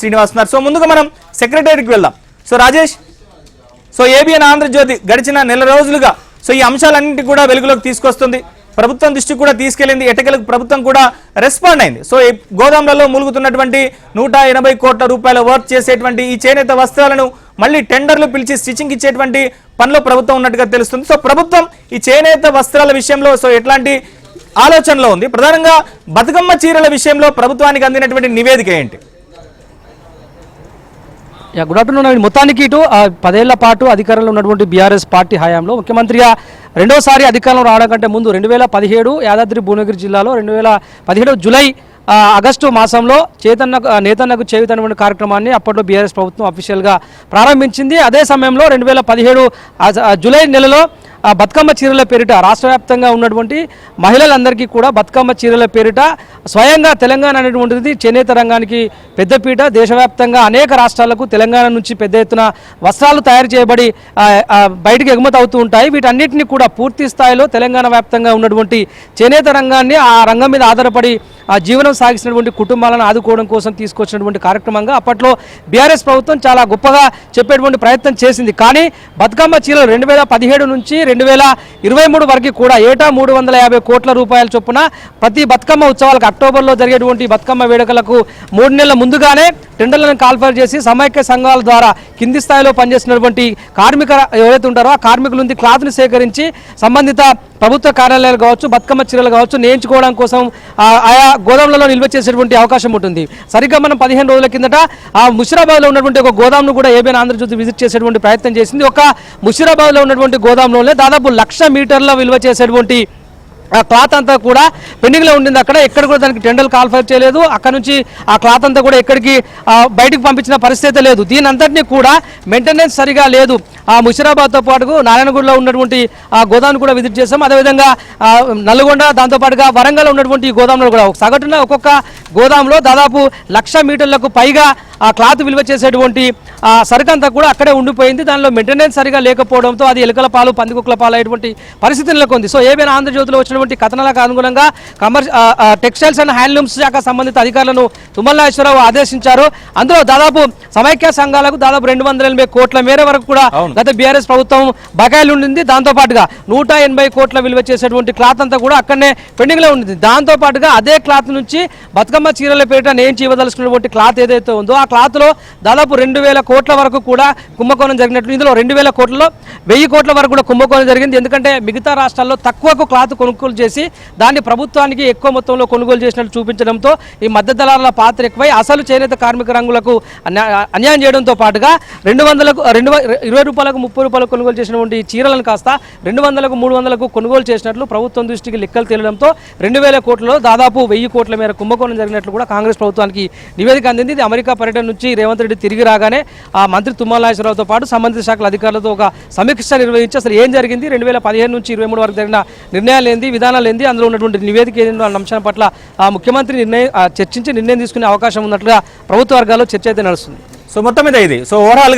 శ్రీనివాస్ ఉన్నారు. సో ముందుగా మనం సెక్రటరీకి వెళ్దాం. సో రాజేష్, సో ఏబిఎన్ ఆంధ్రజ్యోతి గడిచిన నెల రోజులుగా సో ఈ అంశాలన్నింటి కూడా వెలుగులోకి తీసుకొస్తుంది, ప్రభుత్వం దృష్టికి కూడా తీసుకెళ్లింది, ఎట్టకేలకు ప్రభుత్వం కూడా రెస్పాండ్ అయింది. సో ఈ గోదాంలలో మూలుగుతున్నటువంటి 180 కోట్ల రూపాయల వర్క్ చేసేటువంటి ఈ చేనేత వస్త్రాలను మళ్ళీ టెండర్లు పిలిచి స్టిచ్చింగ్ ఇచ్చేటువంటి పనిలో ప్రభుత్వం ఉన్నట్టుగా తెలుస్తుంది. సో ప్రభుత్వం ఈ చేనేత వస్త్రాల విషయంలో సో ఎట్లాంటి ఆలోచనలో ఉంది? ప్రధానంగా బతుకమ్మ చీరల విషయంలో ప్రభుత్వానికి అందినటువంటి నివేదిక ఏంటి? గుడ్ ఆఫ్టర్నూన్ అండి. మొత్తానికి ఇటు 10 ఏళ్ల పాటు అధికారంలో ఉన్నటువంటి బీఆర్ఎస్ పార్టీ హయాంలో ముఖ్యమంత్రిగా రెండోసారి అధికారంలో రావడం కంటే ముందు 2017 యాదాద్రి భువనగిరి జిల్లాలో 2017 జూలై ఆగస్టు మాసంలో నేతన్నకు చేయుతనటువంటి కార్యక్రమాన్ని అప్పట్లో బీఆర్ఎస్ ప్రభుత్వం అఫీషియల్గా ప్రారంభించింది. అదే సమయంలో 2017 జూలై నెలలో బతుకమ్మ చీరల పేరిట రాష్ట్ర వ్యాప్తంగా ఉన్నటువంటి మహిళలందరికీ కూడా బతుకమ్మ చీరల పేరిట స్వయంగా తెలంగాణ అనేటువంటిది చేనేత రంగానికి పెద్దపీట. దేశవ్యాప్తంగా అనేక రాష్ట్రాలకు తెలంగాణ నుంచి పెద్ద ఎత్తున వస్త్రాలు తయారు చేయబడి బయటికి ఎగుమతి అవుతూ ఉంటాయి. వీటన్నిటిని కూడా పూర్తి స్థాయిలో తెలంగాణ వ్యాప్తంగా ఉన్నటువంటి చేనేత రంగాన్ని ఆ రంగం మీద ఆధారపడి ఆ జీవనం సాగిస్తున్నటువంటి కుటుంబాలను ఆదుకోవడం కోసం తీసుకొచ్చినటువంటి కార్యక్రమంగా అప్పట్లో బీఆర్ఎస్ ప్రభుత్వం చాలా గొప్పగా చెప్పేటువంటి ప్రయత్నం చేసింది. కానీ బతుకమ్మ చీరలు 2017 నుంచి 2023 వరకు కూడా ఏటా 350 కోట్ల రూపాయల చొప్పున ప్రతి బతుకమ్మ ఉత్సవాలకు అక్టోబర్లో జరిగేటువంటి బతుకమ్మ వేడుకలకు 3 నెలల ముందుగానే టెండర్లను కాల్ఫర్ చేసి సమైక్య సంఘాల ద్వారా కింది స్థాయిలో పనిచేస్తున్నటువంటి కార్మికులు ఎవరైతే ఉంటారో ఆ కార్మికుల నుంచి క్లాత్ని సేకరించి సంబంధిత ప్రభుత్వ కార్యాలయాలు కావచ్చు, బతుకమ్మ చీరలు కావచ్చు నేయించుకోవడం కోసం ఆయా గోదాంలలో నిల్వ చేసేటువంటి అవకాశం ఉంటుంది. సరిగ్గా మనం 15 రోజుల కిందట ఆ ముషిరాబాద్లో ఉన్నటువంటి ఒక గోదాంను కూడా ఏబిఎన్ ఆంధ్రజ్యోతి విజిట్ చేసేటువంటి ప్రయత్నం చేసింది. ఒక ముషిరాబాద్లో ఉన్నటువంటి గోదాంలోనే దాదాపు 1,00,000 మీటర్ల విలువ చేసేటువంటి ఆ క్లాత్ అంతా కూడా పెండింగ్లో ఉండింది. ఎక్కడ కూడా దానికి టెండర్లు కాల్ఫర్ చేయలేదు. అక్కడ నుంచి ఆ క్లాత్ అంతా కూడా ఎక్కడికి బయటకు పంపించిన పరిస్థితి లేదు. దీని అంతటినీ కూడా మెయింటెనెన్స్ సరిగా లేదు. ఆ ముషిరాబాద్తో పాటు నారాయణగూడలో ఉన్నటువంటి ఆ గోదాంను కూడా విజిట్ చేసాం. అదేవిధంగా నల్గొండ, దాంతోపాటుగా వరంగల్ ఉన్నటువంటి ఈ గోదాంలో కూడా సగటున ఒక్కొక్క గోదాంలో దాదాపు 1,00,000 మీటర్లకు పైగా ఆ క్లాత్ విలువ చేసేటువంటి సరుకంతా కూడా అక్కడే ఉండిపోయింది. దానిలో మెయింటెనెన్స్ సరిగా లేకపోవడంతో అది ఎలుకల పాలు, పందికొక్కల పాలు అయ్యేటువంటి పరిస్థితి నెలకొంది. సో ఏబిఎన్ ఆంధ్రజ్యోతిలో వచ్చినటువంటి కథనాలకు అనుగుణంగా టెక్స్టైల్స్ అండ్ హ్యాండ్లూమ్స్ శాఖ సంబంధిత అధికారులను తుమ్మల నాగేశ్వరరావు ఆదేశించారు. అందులో దాదాపు సమైక్య సంఘాలకు దాదాపు 280 కోట్ల మేర వరకు కూడా గత బీఆర్ఎస్ ప్రభుత్వం బకాయిలు ఉండింది. దాంతోపాటుగా 180 కోట్ల విలువ చేసేటువంటి క్లాత్ అంతా కూడా అక్కడనే పెండింగ్ లో ఉండింది. దాంతోపాటుగా అదే క్లాత్ నుంచి బతుకమ్మ చీరల పేరిట నేయించి ఇవ్వదలుచుకున్నటువంటి క్లాత్ ఏదైతే ఉందో ఆ క్లాత్ లో దాదాపు 2,000 కోట్ల వరకు కూడా కుంభకోణం జరిగినట్లు. ఇందులో 2,000 కోట్లలో 1,000 కోట్ల వరకు కూడా కుంభకోణం జరిగింది. ఎందుకంటే మిగతా రాష్ట్రాల్లో తక్కువకు క్లాత్ కొనుగోలు చేసి దాన్ని ప్రభుత్వానికి ఎక్కువ మొత్తంలో కొనుగోలు చేసినట్టు చూపించడంతో ఈ మధ్య దళారుల పాత్ర ఎక్కువై అసలు చేనేత కార్మిక రంగులకు అన్యాయం చేయడంతో పాటుగా 20 రూపాయలకు 30 రూపాయలకు కొనుగోలు చేసినటువంటి చీరలను కాస్త 200కు 300కు కొనుగోలు చేసినట్లు ప్రభుత్వం దృష్టికి లెక్కలు తేలడంతో 2,000 కోట్లలో దాదాపు 1,000 కోట్ల మేర కుంభకోణం జరిగినట్లు కూడా కాంగ్రెస్ ప్రభుత్వానికి నివేదిక అందింది. ఇది అమెరికా పర్యటన నుంచి రేవంత్ రెడ్డి తిరిగి రాగానే ఆ మంత్రి తుమ్మల నాగేశ్వరరావుతో పాటు సంబంధిత శాఖల అధికారులతో ఒక సమీక్ష నిర్వహించి అసలు ఏం జరిగింది, 2015 నుంచి 23 వరకు జరిగిన నిర్ణయాలు ఏంది, విధానాలు ఏంది, అందులో ఉన్నటువంటి నివేదిక ఏంది అన్న అంశాల పట్ల ముఖ్యమంత్రి చర్చించి నిర్ణయం తీసుకునే అవకాశం ఉన్నట్లుగా ప్రభుత్వ వర్గాల్లో చర్చ అయితే నడుస్తుంది. సో మొత్తం మీద ఇది సో ఓవరాల్